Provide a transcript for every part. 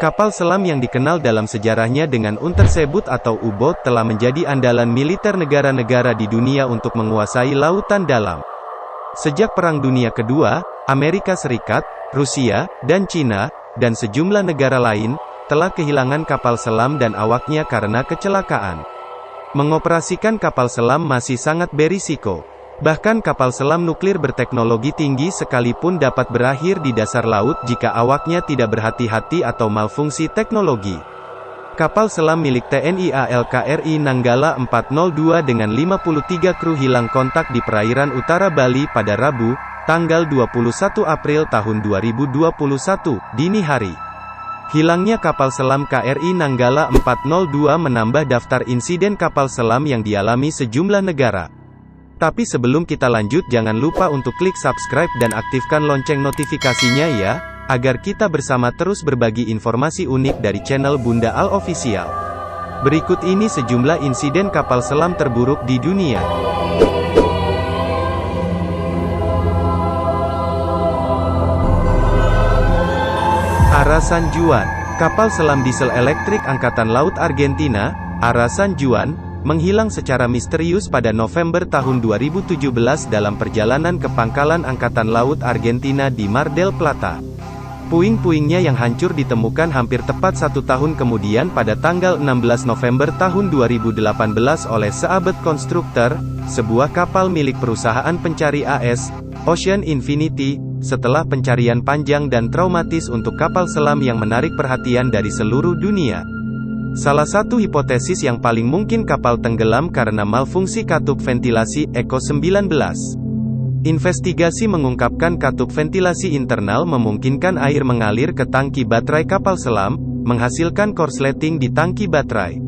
Kapal selam yang dikenal dalam sejarahnya dengan Unterseeboot atau U-boat telah menjadi andalan militer negara-negara di dunia untuk menguasai lautan dalam. Sejak Perang Dunia Kedua, Amerika Serikat, Rusia, dan Cina, dan sejumlah negara lain, telah kehilangan kapal selam dan awaknya karena kecelakaan. Mengoperasikan kapal selam masih sangat berisiko. Bahkan kapal selam nuklir berteknologi tinggi sekalipun dapat berakhir di dasar laut jika awaknya tidak berhati-hati atau malfungsi teknologi. Kapal selam milik TNI AL KRI Nanggala 402 dengan 53 kru hilang kontak di perairan utara Bali pada Rabu, tanggal 21 April tahun 2021, dini hari. Hilangnya kapal selam KRI Nanggala 402 menambah daftar insiden kapal selam yang dialami sejumlah negara. Tapi sebelum kita lanjut, jangan lupa untuk klik subscribe dan aktifkan lonceng notifikasinya ya, agar kita bersama terus berbagi informasi unik dari channel Bunda Al Official. Berikut ini sejumlah insiden kapal selam terburuk di dunia. Ara San Juan, kapal selam diesel elektrik Angkatan Laut Argentina, Ara San Juan, menghilang secara misterius pada November tahun 2017 dalam perjalanan ke pangkalan Angkatan Laut Argentina di Mar del Plata. Puing-puingnya yang hancur ditemukan hampir tepat 1 tahun kemudian pada tanggal 16 November tahun 2018 oleh Seabed Konstruktor, sebuah kapal milik perusahaan pencari AS, Ocean Infinity, setelah pencarian panjang dan traumatis untuk kapal selam yang menarik perhatian dari seluruh dunia. Salah satu hipotesis yang paling mungkin kapal tenggelam karena malfungsi katup ventilasi Eco 19. Investigasi mengungkapkan katup ventilasi internal memungkinkan air mengalir ke tangki baterai kapal selam, menghasilkan korsleting di tangki baterai.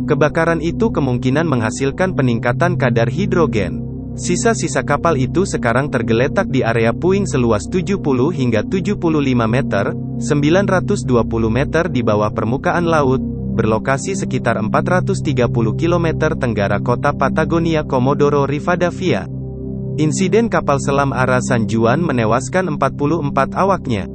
Kebakaran itu kemungkinan menghasilkan peningkatan kadar hidrogen. Sisa-sisa kapal itu sekarang tergeletak di area puing seluas 70 hingga 75 meter, 920 meter di bawah permukaan laut, berlokasi sekitar 430 km tenggara kota Patagonia Comodoro Rivadavia. Insiden kapal selam Ara San Juan menewaskan 44 awaknya.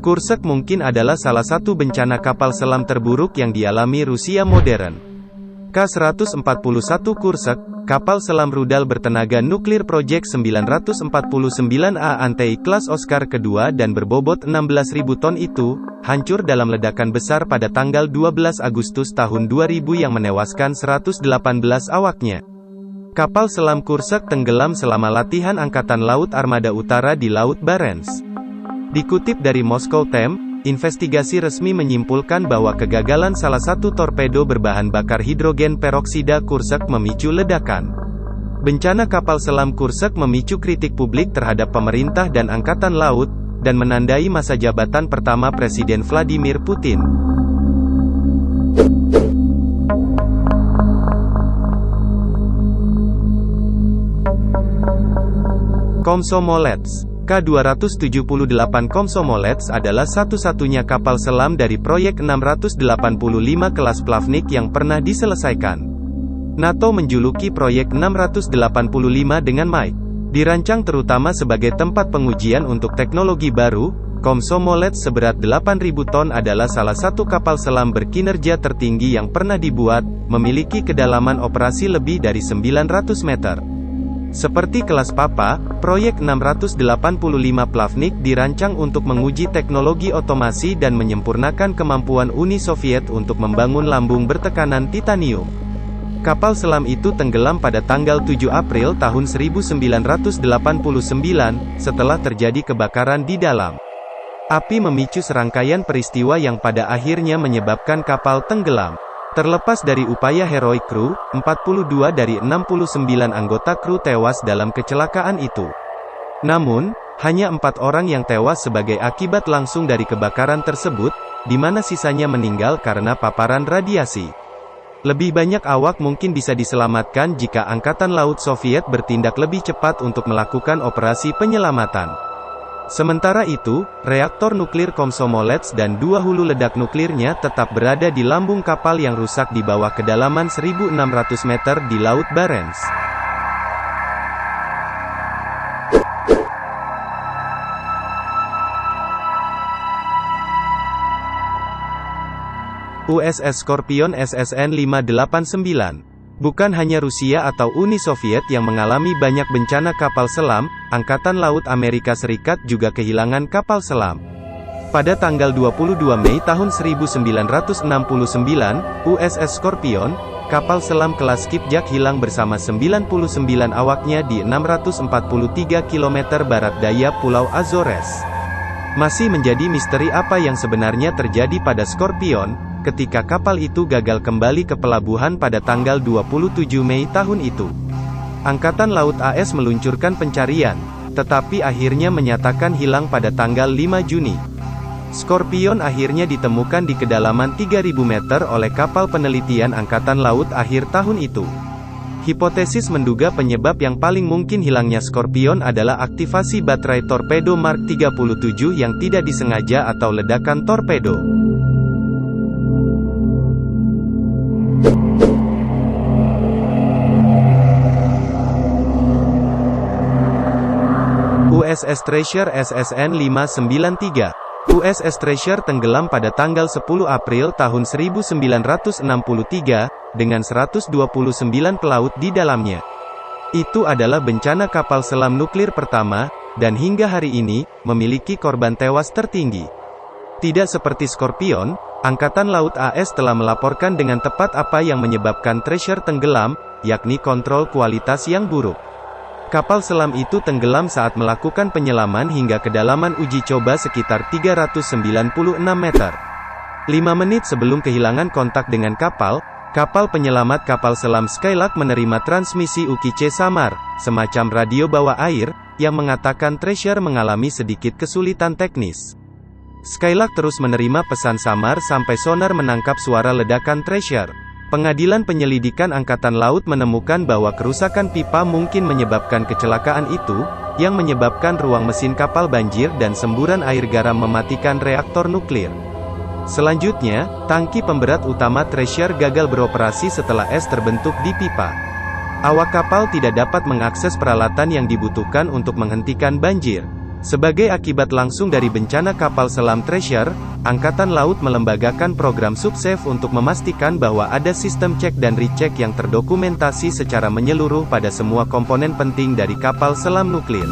Kursk mungkin adalah salah satu bencana kapal selam terburuk yang dialami Rusia modern. K-141 Kursk, kapal selam rudal bertenaga nuklir Project 949A Antey kelas Oscar kedua dan berbobot 16.000 ton itu, hancur dalam ledakan besar pada tanggal 12 Agustus tahun 2000 yang menewaskan 118 awaknya. Kapal selam Kursk tenggelam selama latihan Angkatan Laut Armada Utara di Laut Barents. Dikutip dari Moscow Times, investigasi resmi menyimpulkan bahwa kegagalan salah satu torpedo berbahan bakar hidrogen peroksida Kursk memicu ledakan. Bencana kapal selam Kursk memicu kritik publik terhadap pemerintah dan Angkatan Laut, dan menandai masa jabatan pertama Presiden Vladimir Putin. Komsomolets K-278 Komsomolets adalah satu-satunya kapal selam dari proyek 685 kelas Plavnik yang pernah diselesaikan. NATO menjuluki proyek 685 dengan Mike. Dirancang terutama sebagai tempat pengujian untuk teknologi baru, Komsomolets seberat 8.000 ton adalah salah satu kapal selam berkinerja tertinggi yang pernah dibuat, memiliki kedalaman operasi lebih dari 900 meter. Seperti kelas Papa, proyek 685 Plavnik dirancang untuk menguji teknologi otomasi dan menyempurnakan kemampuan Uni Soviet untuk membangun lambung bertekanan titanium. Kapal selam itu tenggelam pada tanggal 7 April tahun 1989, setelah terjadi kebakaran di dalam. Api memicu serangkaian peristiwa yang pada akhirnya menyebabkan kapal tenggelam. Terlepas dari upaya heroik kru, 42 dari 69 anggota kru tewas dalam kecelakaan itu. Namun, hanya 4 orang yang tewas sebagai akibat langsung dari kebakaran tersebut, di mana sisanya meninggal karena paparan radiasi. Lebih banyak awak mungkin bisa diselamatkan jika Angkatan Laut Soviet bertindak lebih cepat untuk melakukan operasi penyelamatan. Sementara itu, reaktor nuklir Komsomolets dan 2 hulu ledak nuklirnya tetap berada di lambung kapal yang rusak di bawah kedalaman 1.600 meter di Laut Barents. USS Scorpion SSN 589. Bukan hanya Rusia atau Uni Soviet yang mengalami banyak bencana kapal selam, Angkatan Laut Amerika Serikat juga kehilangan kapal selam. Pada tanggal 22 Mei tahun 1969, USS Scorpion, kapal selam kelas Skipjack hilang bersama 99 awaknya di 643 km barat daya Pulau Azores. Masih menjadi misteri apa yang sebenarnya terjadi pada Scorpion, ketika kapal itu gagal kembali ke pelabuhan pada tanggal 27 Mei tahun itu. Angkatan Laut AS meluncurkan pencarian, tetapi akhirnya menyatakan hilang pada tanggal 5 Juni. Scorpion akhirnya ditemukan di kedalaman 3.000 meter oleh kapal penelitian Angkatan Laut akhir tahun itu. Hipotesis menduga penyebab yang paling mungkin hilangnya Scorpion adalah aktivasi baterai torpedo Mark 37 yang tidak disengaja atau ledakan torpedo. USS Treasure SSN 593. USS Treasure tenggelam pada tanggal 10 April tahun 1963, dengan 129 pelaut di dalamnya. Itu adalah bencana kapal selam nuklir pertama, dan hingga hari ini, memiliki korban tewas tertinggi. Tidak seperti Scorpion, Angkatan Laut AS telah melaporkan dengan tepat apa yang menyebabkan Treasure tenggelam, yakni kontrol kualitas yang buruk. Kapal selam itu tenggelam saat melakukan penyelaman hingga kedalaman uji coba sekitar 396 meter. 5 menit sebelum kehilangan kontak dengan kapal penyelamat kapal selam Skylark menerima transmisi UKC samar, semacam radio bawah air, yang mengatakan Treasure mengalami sedikit kesulitan teknis. Skylark terus menerima pesan samar sampai sonar menangkap suara ledakan Treasure. Pengadilan Penyelidikan Angkatan Laut menemukan bahwa kerusakan pipa mungkin menyebabkan kecelakaan itu, yang menyebabkan ruang mesin kapal banjir dan semburan air garam mematikan reaktor nuklir. Selanjutnya, tangki pemberat utama Treasure gagal beroperasi setelah es terbentuk di pipa. Awak kapal tidak dapat mengakses peralatan yang dibutuhkan untuk menghentikan banjir. Sebagai akibat langsung dari bencana kapal selam Treasure, Angkatan Laut melembagakan program SubSafe untuk memastikan bahwa ada sistem cek dan recheck yang terdokumentasi secara menyeluruh pada semua komponen penting dari kapal selam nuklir.